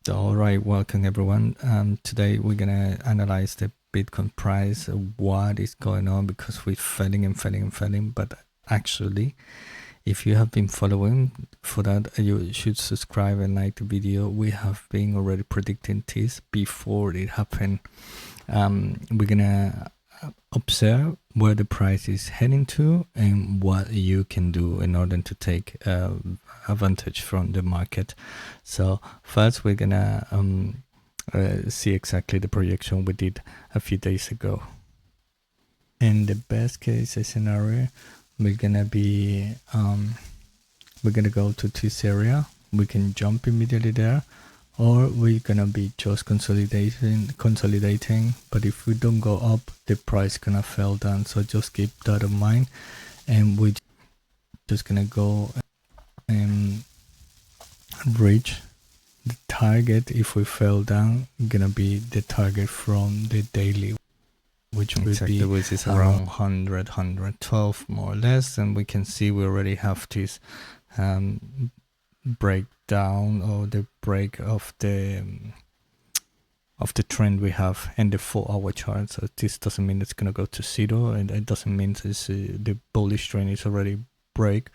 All right, welcome everyone. Today we're gonna analyze the Bitcoin price, what is going on, because we're falling and falling and falling. But actually, if you have been following, for that you should subscribe and like the video. We have been already predicting this before it happened. We're gonna observe where the price is heading to and what you can do in order to take advantage from the market. So first we're gonna see exactly the projection we did a few days ago. In the best case scenario, we're gonna go to this area. We can jump immediately there, or we're gonna be just consolidating. But if we don't go up, the price gonna fall down. So just keep that in mind, and we're just gonna go and reach the target. If we fell down, gonna be the target from the daily, which would be which is around 112 more or less. And we can see we already have this breakdown, or the break of the trend we have in the 4-hour chart. So this doesn't mean it's gonna go to zero, and it doesn't mean it's, the bullish trend is already break.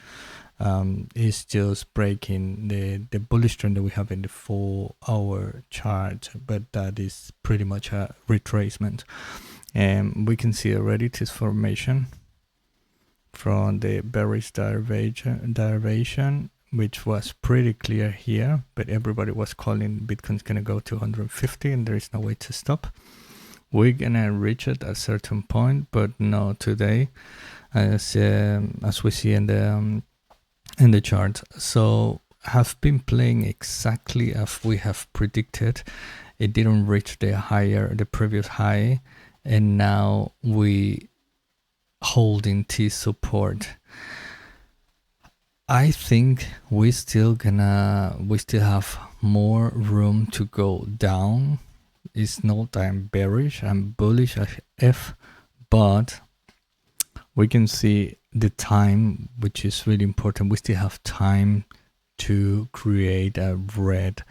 It's just breaking the bullish trend that we have in the 4-hour chart, but that is pretty much a retracement. And we can see already this formation from the bearish derivation, which was pretty clear here, but everybody was calling Bitcoin's gonna go to 150 and there is no way to stop. We're gonna reach it at a certain point, but no today, as we see in the chart. So have been playing exactly as we have predicted. It didn't reach the previous high, and now we holding T support. I think we still have more room to go down. It's not that I'm bearish, I'm bullish F, but we can see the time, which is really important. We still have time to create a red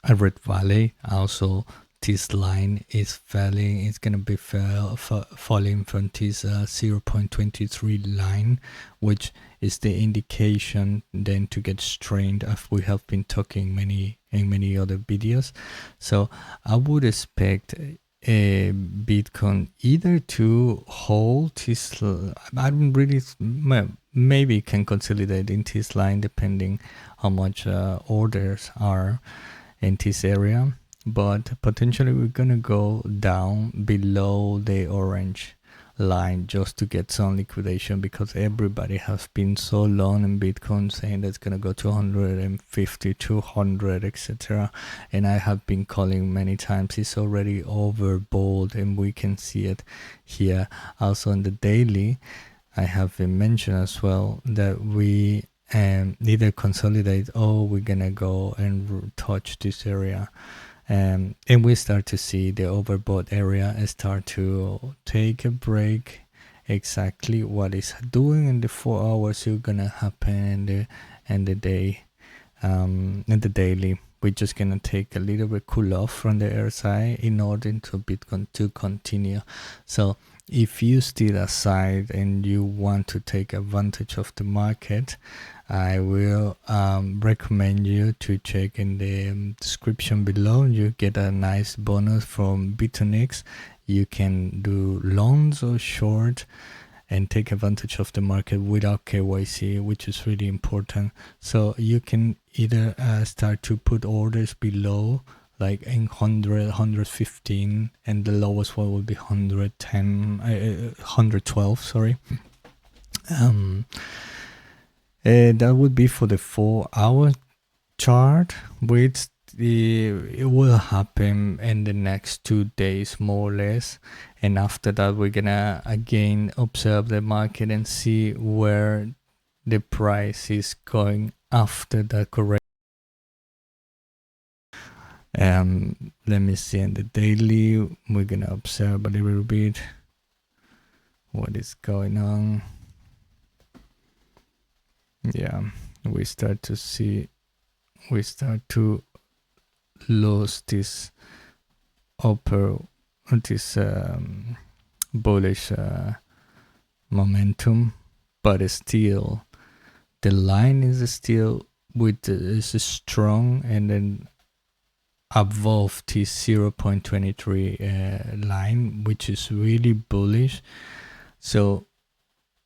valley. Also, this line is falling. It's gonna be falling from this 0.23 line, which is the indication then to get strained, as we have been talking in many other videos. So I would expect a Bitcoin either to hold this. I don't really, maybe can consolidate in this line depending how much orders are in this area, but potentially we're gonna go down below the orange line just to get some liquidation, because everybody has been so long in Bitcoin saying that's gonna go to 150, 200, etc. And I have been calling many times it's already overbought, and we can see it here. Also in the daily, I have mentioned as well that we either consolidate or we're gonna go and touch this area. And we start to see the overbought area start to take a break. Exactly what is doing in the 4 hours is gonna happen in the day, in the daily. We're just gonna take a little bit cool off from the RSI in order to Bitcoin to continue. So if you still aside and you want to take advantage of the market, I will recommend you to check in the description below. You get a nice bonus from Bitunix. You can do longs or short and take advantage of the market without KYC, which is really important. So you can either start to put orders below, like in 100, 115, and the lowest one will be 110, 112, sorry. That would be for the 4-hour chart, which it will happen in the next 2 days more or less. And after that, we're gonna again observe the market and see where the price is going after that correction. Let me see in the daily. We're gonna observe a little bit what is going on. Yeah, we start to see we start to lose this this bullish momentum, but still the line is still is strong, and then above this 0.23 line, which is really bullish. So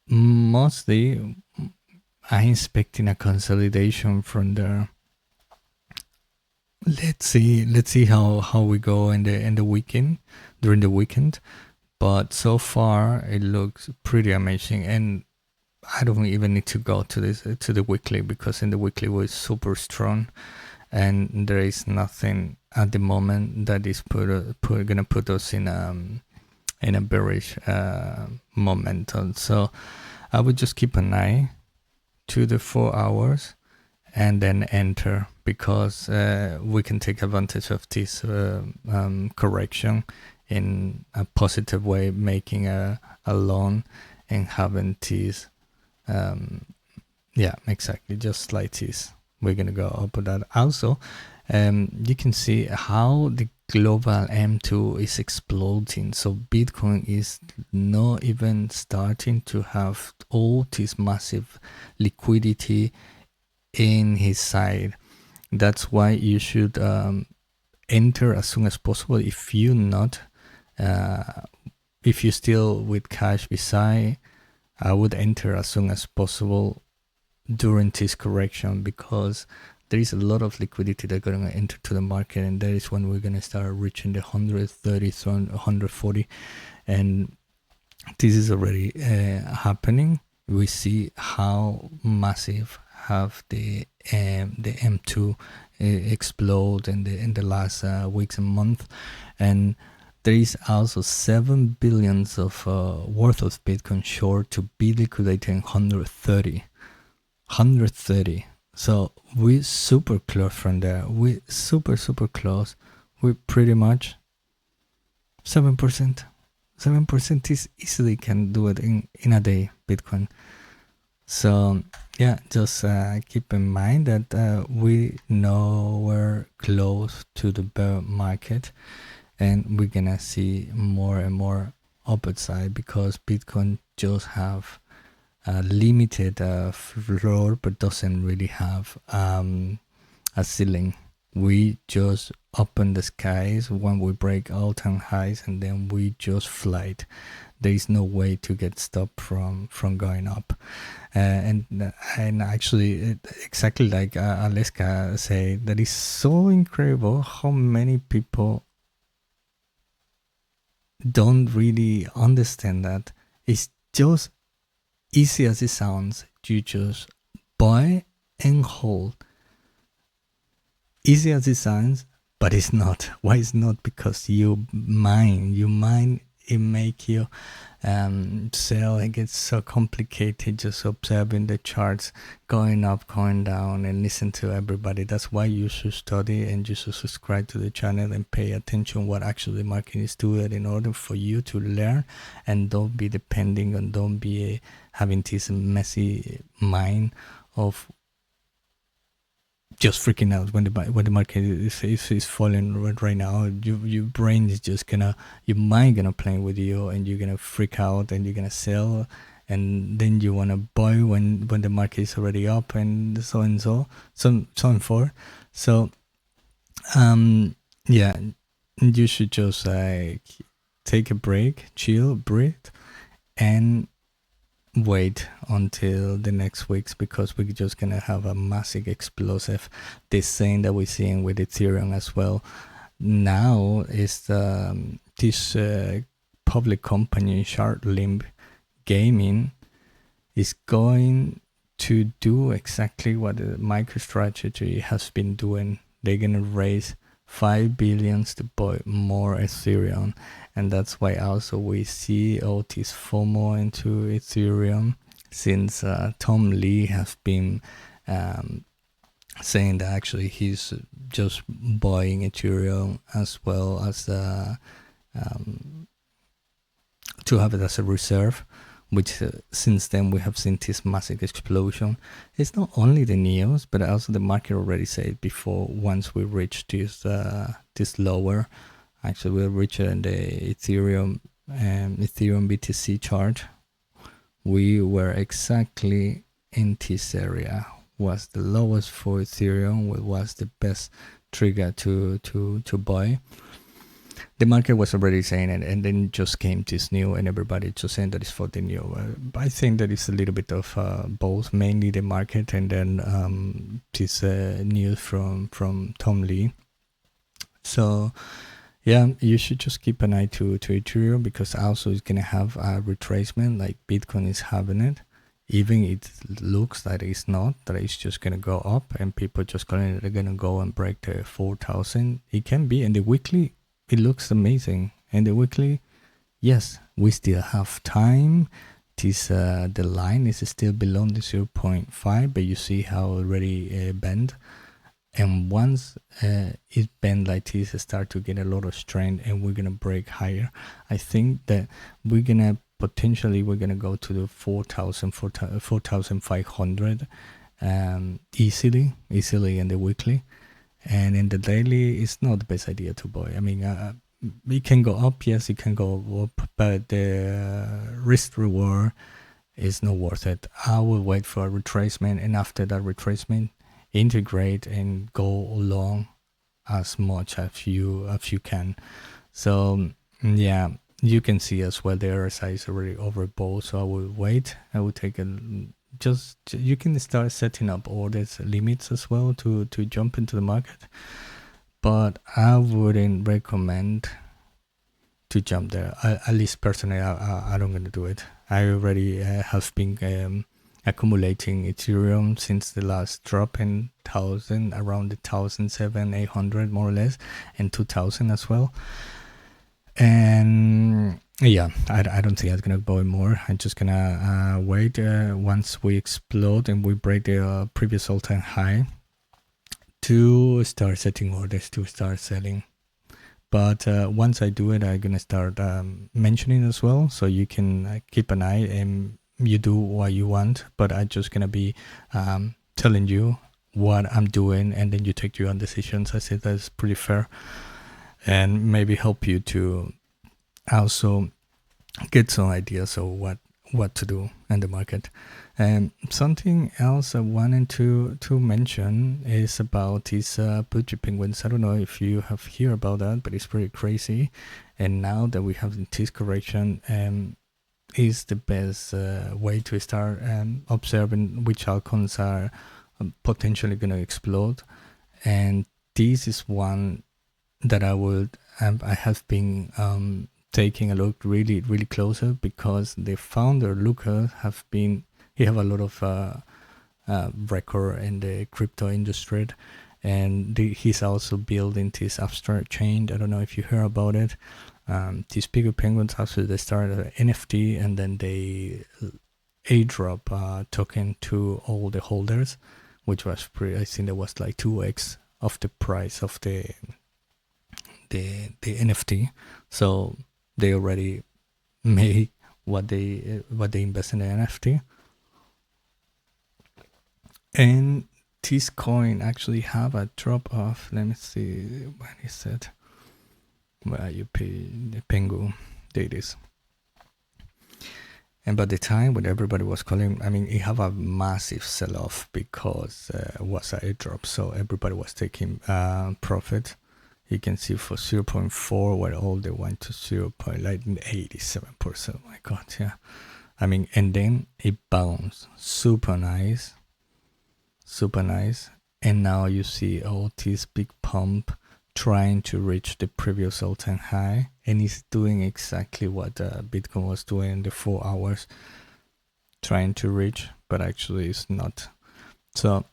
mostly I'm expecting a consolidation from there. Let's see how we go in the weekend, during the weekend. But so far it looks pretty amazing, and I don't even need to go to the weekly, because in the weekly was super strong, and there is nothing at the moment that is gonna put us in a bearish momentum. So I would just keep an eye to the 4 hours and then enter, because we can take advantage of this correction in a positive way, making a loan and having this yeah, exactly, just like this. We're gonna go up with that. Also, you can see how the global M2 is exploding. So Bitcoin is not even starting to have all this massive liquidity in his side. That's why you should enter as soon as possible. If you not, if you still with cash beside, I would enter as soon as possible during this correction, because there is a lot of liquidity that going to enter to the market, and that is when we're going to start reaching the 130, 140, and this is already happening. We see how massive have the M2 explode in the last weeks and months, and there is also 7 billions of worth of Bitcoin short to be liquidated in 130. So we're super close from there. We're super close. We pretty much 7%. 7% is easily can do it in a day, Bitcoin. So yeah, just keep in mind that we know we're close to the bear market, and we're gonna see more and more upside, because Bitcoin just have a limited floor, but doesn't really have a ceiling. We just open the skies when we break all-time highs, and then we just fly. There is no way to get stopped from going up, and actually, exactly like Aleska said, that is so incredible how many people don't really understand that it's just easy as it sounds. You just buy and hold. Easy as it sounds, but it's not. Why it's not? Because you mine it make you sell. It gets so complicated just observing the charts going up, going down, and listen to everybody. That's why you should study, and you should subscribe to the channel and pay attention what actually the market is doing, in order for you to learn, and don't be depending on, don't be having this messy mind of just freaking out when the market is falling right now. Your brain is just gonna, your mind gonna play with you, and you're gonna freak out, and you're gonna sell, and then you wanna buy when the market is already up, and so and forth. So yeah, you should just like take a break, chill, breathe, and wait until the next weeks, because we're just gonna have a massive explosive, the same that we're seeing with Ethereum as well. Now is this public company Shardlimb Gaming is going to do exactly what the MicroStrategy has been doing. They're gonna raise 5 billion to buy more Ethereum, and that's why also we see all this FOMO into Ethereum, since Tom Lee has been saying that actually he's just buying Ethereum as well as to have it as a reserve, which since then we have seen this massive explosion. It's not only the neos, but also the market already said before. Once we reach this lower, actually we'll reach in the Ethereum BTC chart. We were exactly in this area. Was the lowest for Ethereum, what was the best trigger to buy. The market was already saying it, and then just came this new, and everybody just saying that it's for the new. I think that it's a little bit of both, mainly the market, and then this news from Tom Lee. So yeah, you should just keep an eye to Ethereum, because also it's gonna have a retracement like Bitcoin is having it. Even it looks like it's not, that it's just gonna go up, and people just they're gonna go and break the 4,000. It can be, and the weekly, it looks amazing. And the weekly, yes, we still have time. This the line is still below the 0.5, but you see how already bent. And once it bend like this, start to get a lot of strength, and we're gonna break higher. I think that we're gonna potentially go to the 4,500 easily in the weekly. And in the daily, it's not the best idea to buy. I mean, it can go up, yes, it can go up, but the risk reward is not worth it. I will wait for a retracement, and after that retracement, integrate and go along as much as you can. So yeah, you can see as well the RSI is already overbought. So I will wait. I will take you can start setting up orders limits as well to jump into the market, but I wouldn't recommend to jump there. At least personally, I don't gonna do it. I already have been accumulating Ethereum since the last drop in 1,000, around the 1,700-800 more or less, and 2,000 as well. And yeah, I don't think I'm gonna buy more. I'm just gonna wait once we explode and we break the previous all-time high to start setting orders, to start selling. But once I do it, I'm gonna start mentioning as well, so you can keep an eye and you do what you want. But I'm just gonna be telling you what I'm doing, and then you take your own decisions. I think that's pretty fair, and maybe help you to also get some ideas of what to do in the market. And something else I wanted to mention is about these Pudgy penguins. I don't know if you have heard about that, but it's pretty crazy. And now that we have this correction, is the best way to start observing which altcoins are potentially going to explode. And this is one that I have been taking a look really closer, because the founder Lucas he have a lot of record in the crypto industry, and he's also building this abstract chain. I don't know if you heard about it. These Pengu penguins, actually they started an NFT, and then they airdrop token to all the holders, which was I think that was like 2x of the price of the NFT. So they already made what they invest in the NFT. And this coin actually have a drop off. Let me see, when is it? Where you pay the Pengu, there it is. And by the time when everybody was calling, I mean, it have a massive sell-off because it was a drop, so everybody was taking profit. You can see for 0.4 where all they went to 0.87%. My God, yeah. I mean, and then it bounced, super nice. And now you see all this big pump trying to reach the previous all-time high, and it's doing exactly what Bitcoin was doing in the 4 hours, trying to reach, but actually it's not. So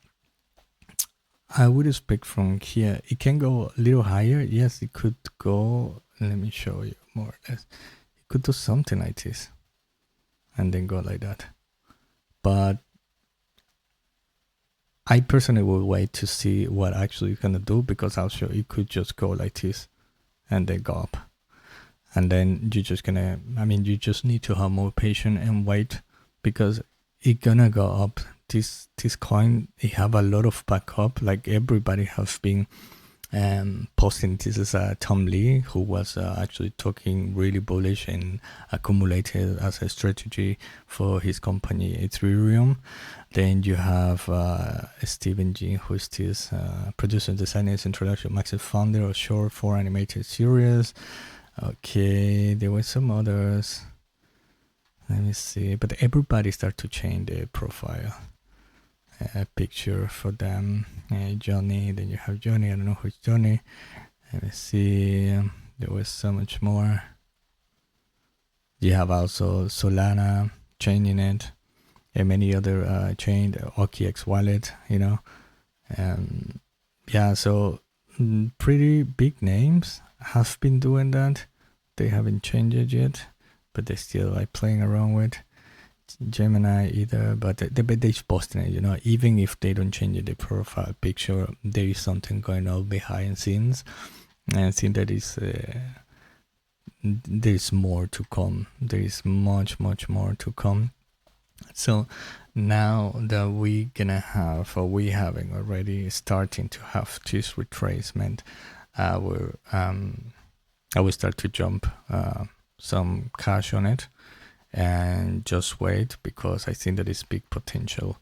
I would expect from here it can go a little higher. Yes, it could go, let me show you more or less. It could do something like this and then go like that, but I personally will wait to see what actually it's gonna do, because I'll show it could just go like this and then go up. and then you're just gonna, you just need to have more patience and wait, because it's gonna go up. This coin, it have a lot of backup. Like everybody has been posting. This is Tom Lee, who was actually talking really bullish and accumulated as a strategy for his company Ethereum. Then you have Stephen G, who is this producer, designer, introduction, massive founder of short for animated series. Okay, there were some others. Let me see, but everybody start to change their profile picture for them. Johnny, then you have Johnny. I don't know who's Johnny. Let me see. There was so much more. You have also Solana changing it, and many other chain, OKX wallet. Yeah. So pretty big names have been doing that. They haven't changed it yet, but they still like playing around with. Gemini either, but they're posting it, even if they don't change the profile picture, there is something going on behind the scenes, and I think that is there's more to come. There is much more to come. So now that we gonna have, or we having already starting to have this retracement, I will start to jump some cash on it and just wait, because I think that is big potential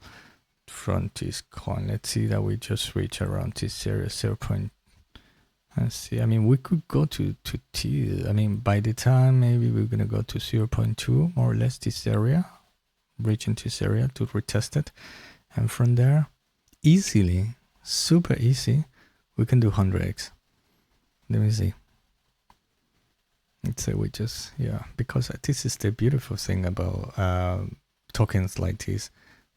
from this coin. Let's see that we just reach around this area 0. Let's see. We could go to T. By the time maybe we're gonna go to 0.2 more or less, this area, reaching this area to retest it, and from there easily, super easy, we can do 100x. Let me see. Let's say we just, because this is the beautiful thing about tokens like this.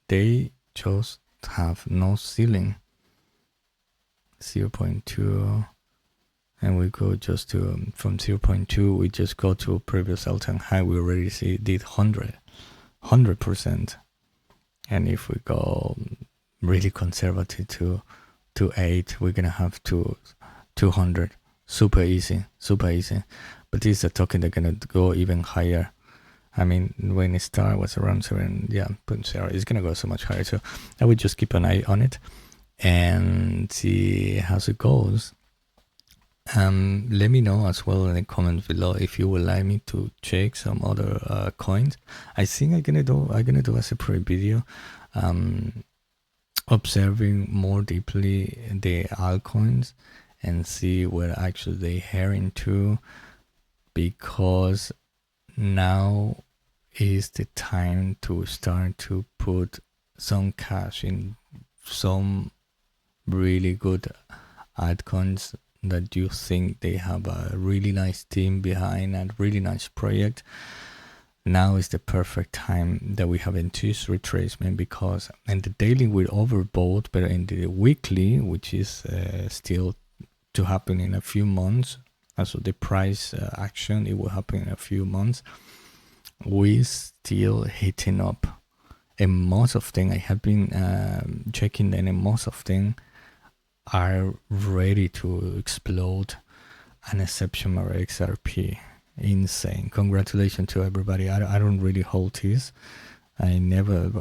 They just have no ceiling. 0.2, and we go just to, from 0.2, we just go to a previous all-time high. We already see did 100%. And if we go really conservative to 8, we're gonna have 200. Super easy. But this is a token that's gonna go even higher. When it started was around 7, it's gonna go so much higher. So I would just keep an eye on it and see how it goes. Let me know as well in the comments below if you would like me to check some other coins. I think I'm gonna do a separate video observing more deeply the altcoins and see where actually they heading to, because now is the time to start to put some cash in some really good altcoins that you think they have a really nice team behind and really nice project. Now is the perfect time that we have in this retracement, because in the daily we're overbought, but in the weekly, which is still to happen in a few months, also the price action, it will happen in a few months, we still hitting up. And most of them, I have been checking them, and most of them are ready to explode an exceptional XRP. Insane. Congratulations to everybody. I don't really hold this. I never,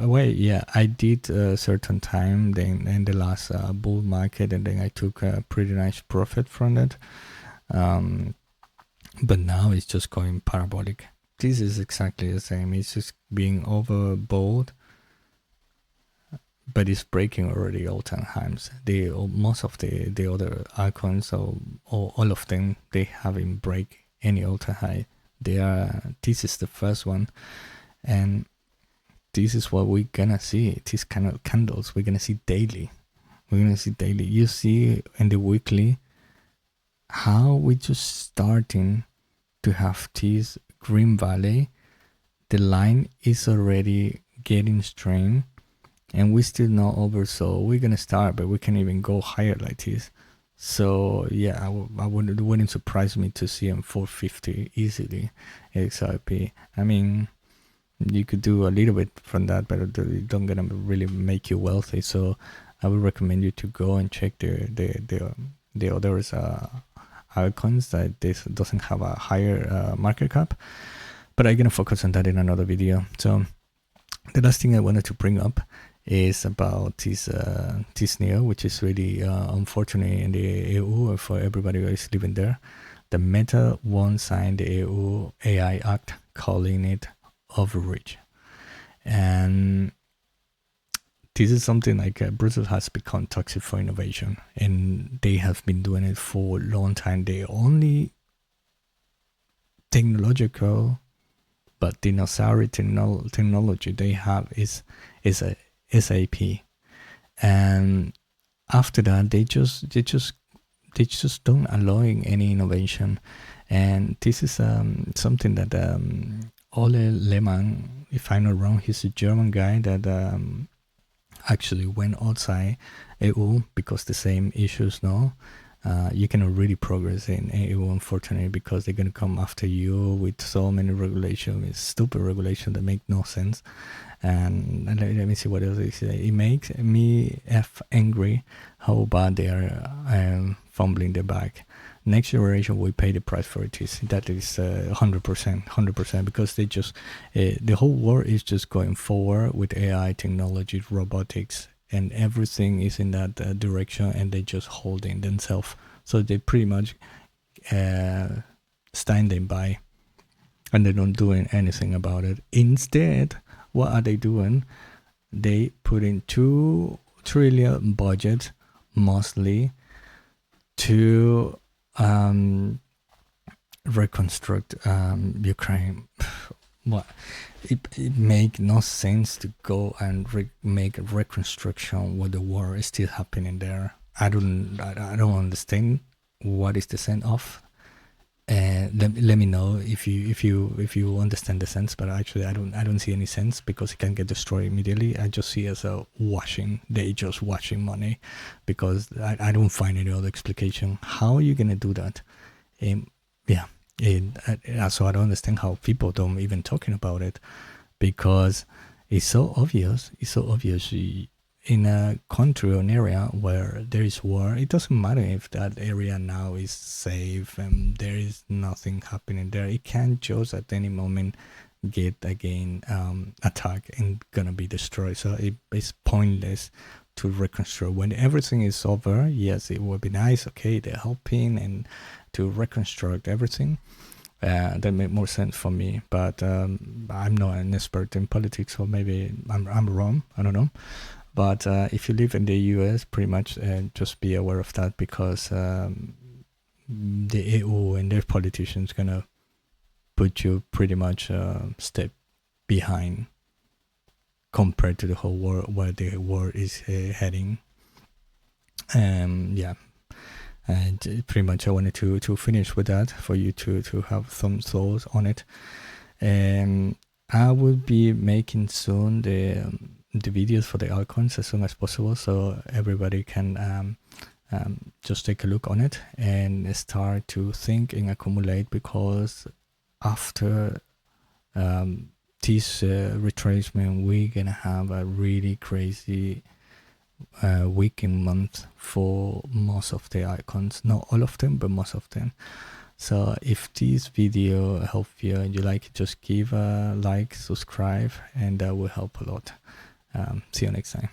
I did a certain time then in the last bull market, and then I took a pretty nice profit from it. But now it's just going parabolic. This is exactly the same. It's just being overbought, but it's breaking already all-time highs. Most of the other icons, or all of them, they haven't break any all-time high. This is the first one, and this is what we're gonna see. These kind of candles we're gonna see daily. You see in the weekly how we just starting to have this green valley. The line is already getting strained, and we still not over. So we're gonna start, but we can even go higher like this. So yeah, it wouldn't surprise me to see him 450 easily XRP. You could do a little bit from that, but it don't gonna really make you wealthy. So I would recommend you to go and check the others altcoins that this doesn't have a higher market cap, but I'm gonna focus on that in another video. So the last thing I wanted to bring up is about this news, which is really unfortunate in the EU for everybody who is living there. The Meta won't sign the EU AI Act, calling it overreach. And this is something like Brussels has become toxic for innovation, and they have been doing it for a long time. The only technological but dinosaur technology they have is a SAP, and after that they just don't allowing any innovation. And this is something that Ole Lehmann, if I'm not wrong, he's a German guy that actually went outside EU because the same issues now. You cannot really progress in EU, unfortunately, because they're going to come after you with so many regulations, with stupid regulations that make no sense. And let me see what else it makes me angry how bad they are fumbling the bag. Next generation will pay the price for it. That is 100%, because they just the whole world is just going forward with AI technology, robotics, and everything is in that direction, and they just holding themselves. So they pretty much standing by, and they're not doing anything about it. Instead, what are they doing? They put in 2 trillion budget mostly to reconstruct Ukraine. What it make no sense to go and make a reconstruction while the war is still happening there. I don't understand what is the sense of. Let me know if you understand the sense, but actually I don't see any sense, because it can get destroyed immediately. I just see as a washing. They just washing money, because I don't find any other explication. How are you gonna do that? So I don't understand how people don't even talking about it, because it's so obvious. In a country or an area where there is war, it doesn't matter if that area now is safe and there is nothing happening there. It can just at any moment get again attacked and gonna be destroyed. So it's pointless to reconstruct. When everything is over, yes, it would be nice. Okay, they're helping and to reconstruct everything. That make more sense for me. But I'm not an expert in politics, or maybe I'm wrong. I don't know. But if you live in the US, pretty much just be aware of that, because the EU and their politicians gonna put you pretty much a step behind compared to the whole world where the war is heading. Yeah, and pretty much I wanted to finish with that for you to have some thoughts on it. I will be making soon the videos for the altcoins as soon as possible, so everybody can just take a look on it and start to think and accumulate, because after this retracement, we're gonna have a really crazy week and month for most of the altcoins. Not all of them, but most of them. So if this video helped you and you like it, just give a like, subscribe, and that will help a lot. See you next time.